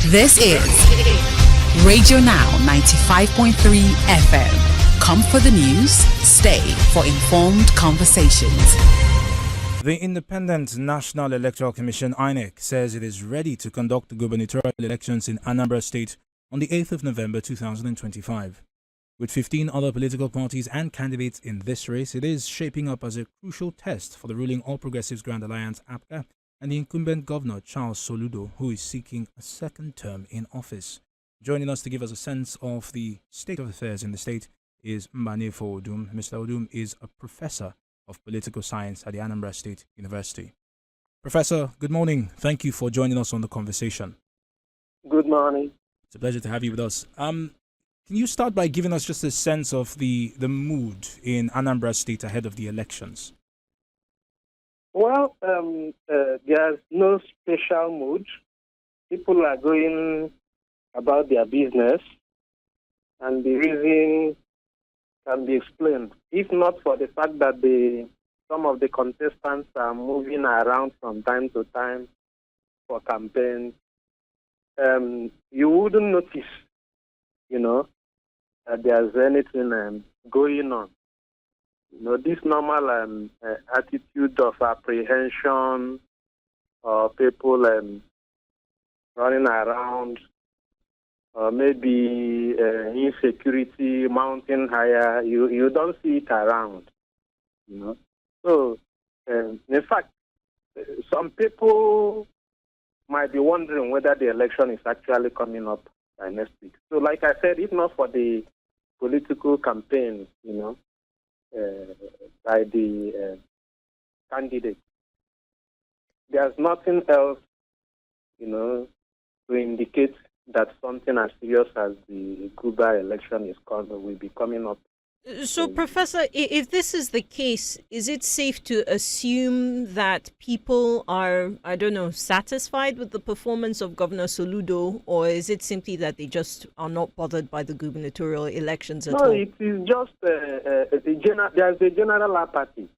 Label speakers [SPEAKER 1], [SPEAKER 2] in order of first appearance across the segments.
[SPEAKER 1] This is RadioNow 95.3 FM. Come for the news, stay for informed conversations.
[SPEAKER 2] The Independent National Electoral Commission INEC says it is ready to conduct the gubernatorial elections in Anambra State on the 8th of November 2025. With 15 other political parties and candidates in this race, it is shaping up as a crucial test for the ruling All Progressives Grand Alliance APGA and the incumbent governor Charles Soludo, who is seeking a second term in office. Joining us to give us a sense of the state of affairs in the state is Mbanefo Odum. Mr. Odum is a professor of political science at the Anambra State University. Professor, good morning. Thank you for joining us on the conversation.
[SPEAKER 3] Good morning.
[SPEAKER 2] It's a pleasure to have you with us. Can you start by giving us just a sense of the mood in Anambra State ahead of the elections?
[SPEAKER 3] Well, there's no special mood. People are going about their business, and the reason can be explained. If not for the fact that some of the contestants are moving around from time to time for campaigns, you wouldn't notice, that there's anything going on. This normal attitude of apprehension or people running around, or maybe insecurity mounting higher, you don't see it around. So, in fact, some people might be wondering whether the election is actually coming up by next week. So, like I said, if not for the political campaign, by the candidates, there's nothing else, to indicate that something as serious as the Guba election will be coming up.
[SPEAKER 4] So, Professor, if this is the case, is it safe to assume that people are, satisfied with the performance of Governor Soludo, or is it simply that they just are not bothered by the gubernatorial elections at all?
[SPEAKER 3] No, it is just there's a general apathy.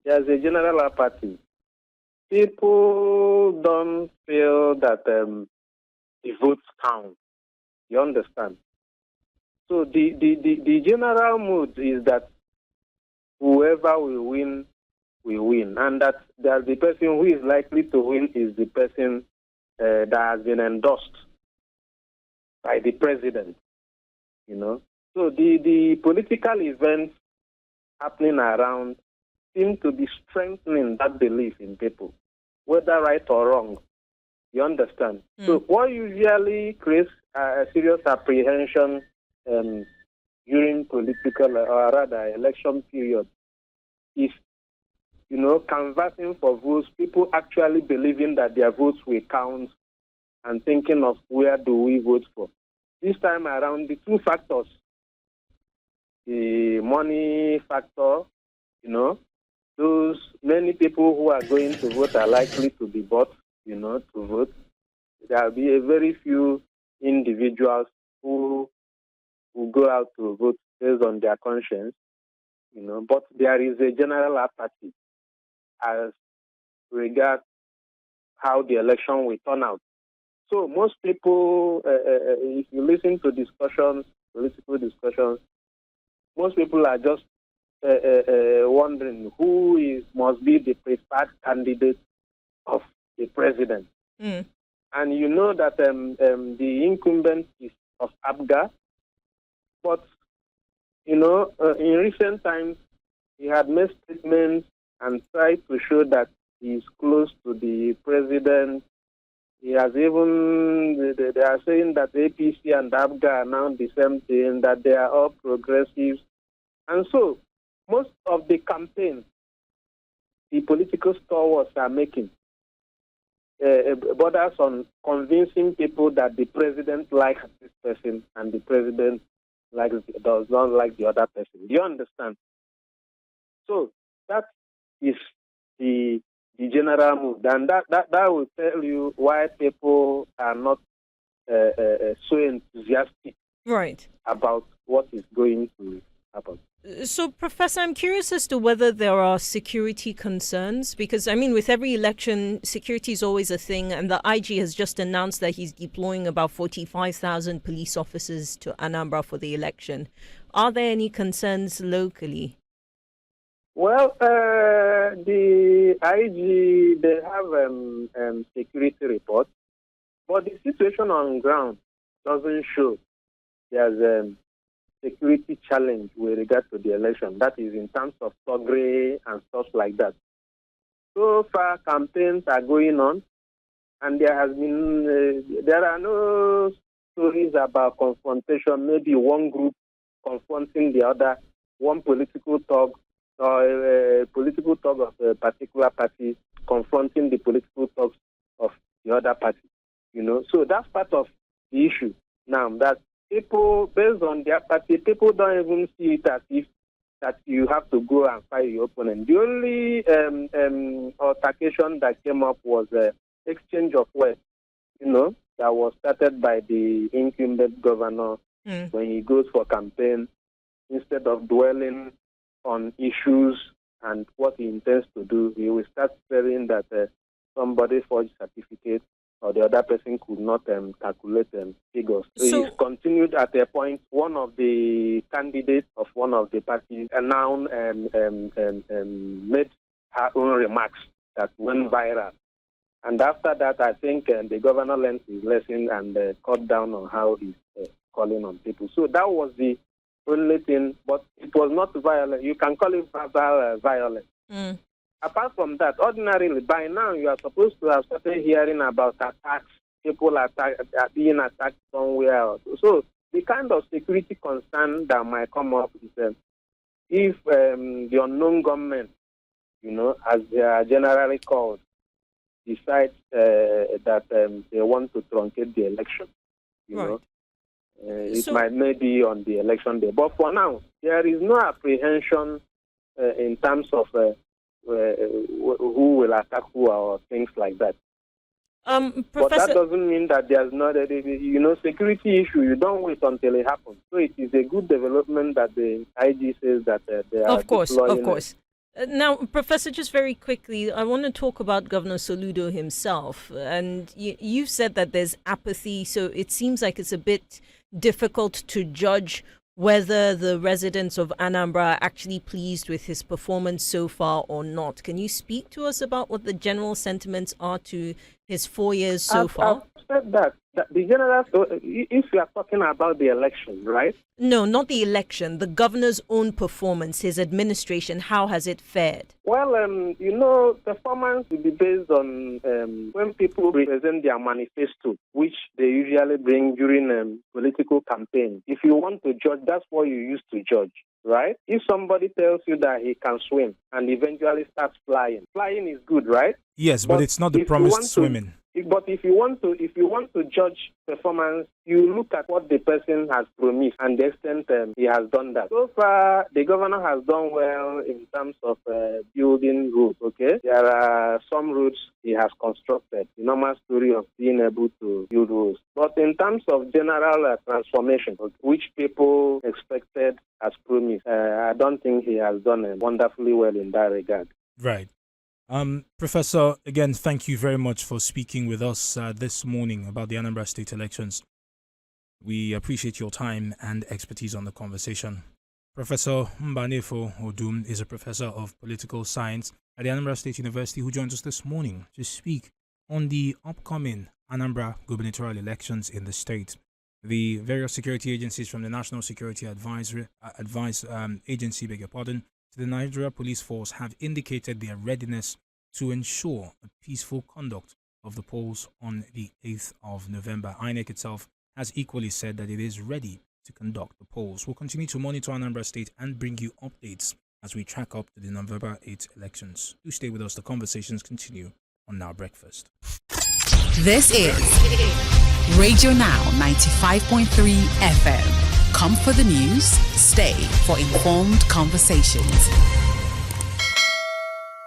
[SPEAKER 3] There's a general apathy. People don't feel that the votes count. You understand? So the general mood is that whoever will win, and that the person who is likely to win is the person that has been endorsed by the president. So the political events happening around seem to be strengthening that belief in people, whether right or wrong. You understand? So what usually creates a serious apprehension during political or rather election period is, canvassing for votes, people actually believing that their votes will count and thinking of where do we vote for. This time around, the two factors, the money factor, those many people who are going to vote are likely to be bought, to vote. There will be a very few individuals who go out to vote based on their conscience, but there is a general apathy as regards how the election will turn out. So most people, if you listen to political discussions, most people are just wondering who must be the preferred candidate of the president. And you know that the incumbent is of APGA, but, in recent times, he had made statements and tried to show that he is close to the president. He has even, they are saying that APC and APGA are now the same thing, that they are all progressives. And so, most of the campaigns the political stalwarts are making borders on convincing people that the president likes this person and the president does not like the other person. Do you understand? So that is the general mood, and that will tell you why people are not so enthusiastic
[SPEAKER 4] right
[SPEAKER 3] about what is going to happen.
[SPEAKER 4] So, Professor, I'm curious as to whether there are security concerns, because, I mean, with every election, security is always a thing, and the IG has just announced that he's deploying about 45,000 police officers to Anambra for the election. Are there any concerns locally?
[SPEAKER 3] Well, the IG, they have security reports, but the situation on ground doesn't show there's security challenge with regard to the election. That is in terms of thuggery and stuff like that. So far, campaigns are going on, and there are no stories about confrontation. Maybe one group confronting the other, one political thug or a political thug of a particular party confronting the political thugs of the other party. So that's part of the issue now. That people, based on their party, people don't even see it as if that you have to go and fight your opponent. The only altercation that came up was exchange of words, that was started by the incumbent governor when he goes for campaign. Instead of dwelling on issues and what he intends to do, he will start saying that somebody forged certificate or the other person could not calculate figures. So he continued at a point. One of the candidates of one of the parties announced made her own remarks that went viral. And after that, I think the governor learned his lesson and cut down on how he's calling on people. So that was the only thing, but it was not violent. You can call it verbal violence. Apart from that, ordinarily, by now, you are supposed to have started hearing about attacks, people are being attacked somewhere else. So the kind of security concern that might come up is if the unknown government, as they are generally called, decides that they want to truncate the election,
[SPEAKER 4] right.
[SPEAKER 3] It might maybe on the election day. But for now, there is no apprehension in terms of who will attack who or things like that.
[SPEAKER 4] Professor,
[SPEAKER 3] but that doesn't mean that there's not a security issue. You don't wait until it happens. So it is a good development that the IG says that they are
[SPEAKER 4] Of course. Now, Professor, just very quickly, I want to talk about Governor Soludo himself. And you've said that there's apathy, so it seems like it's a bit difficult to judge whether the residents of Anambra are actually pleased with his performance so far or not. Can you speak to us about what the general sentiments are to his 4 years so far?
[SPEAKER 3] I've said that the general, if you are talking about the election, right?
[SPEAKER 4] No, not the election. The governor's own performance, his administration, how has it fared? Well,
[SPEAKER 3] performance will be based on when people present their manifesto, which they usually bring during political campaign. If you want to judge, that's what you used to judge, right? If somebody tells you that he can swim and eventually starts flying is good, right?
[SPEAKER 2] Yes, but it's not the promised swimming.
[SPEAKER 3] But if you want to judge performance, you look at what the person has promised and the extent he has done that. So far, the governor has done well in terms of building roads. Okay, there are some roads he has constructed. The normal story of being able to build roads. But in terms of general transformation, which people expected as promised, I don't think he has done wonderfully well in that regard.
[SPEAKER 2] Right. Professor, again, thank you very much for speaking with us this morning about the Anambra State elections. We appreciate your time and expertise on the conversation. Professor Mbanefo Odum is a professor of political science at the Anambra State University who joins us this morning to speak on the upcoming Anambra Gubernatorial elections in the state. The various security agencies from the National Security Advice Agency, to the Nigeria Police Force have indicated their readiness to ensure a peaceful conduct of the polls on the 8th of November. INEC itself has equally said that it is ready to conduct the polls. We'll continue to monitor Anambra State and bring you updates as we track up to the November 8th elections. Do stay with us. The conversations continue on Now Breakfast.
[SPEAKER 1] This is Radio Now 95.3 FM. Come for the news, stay for informed conversations.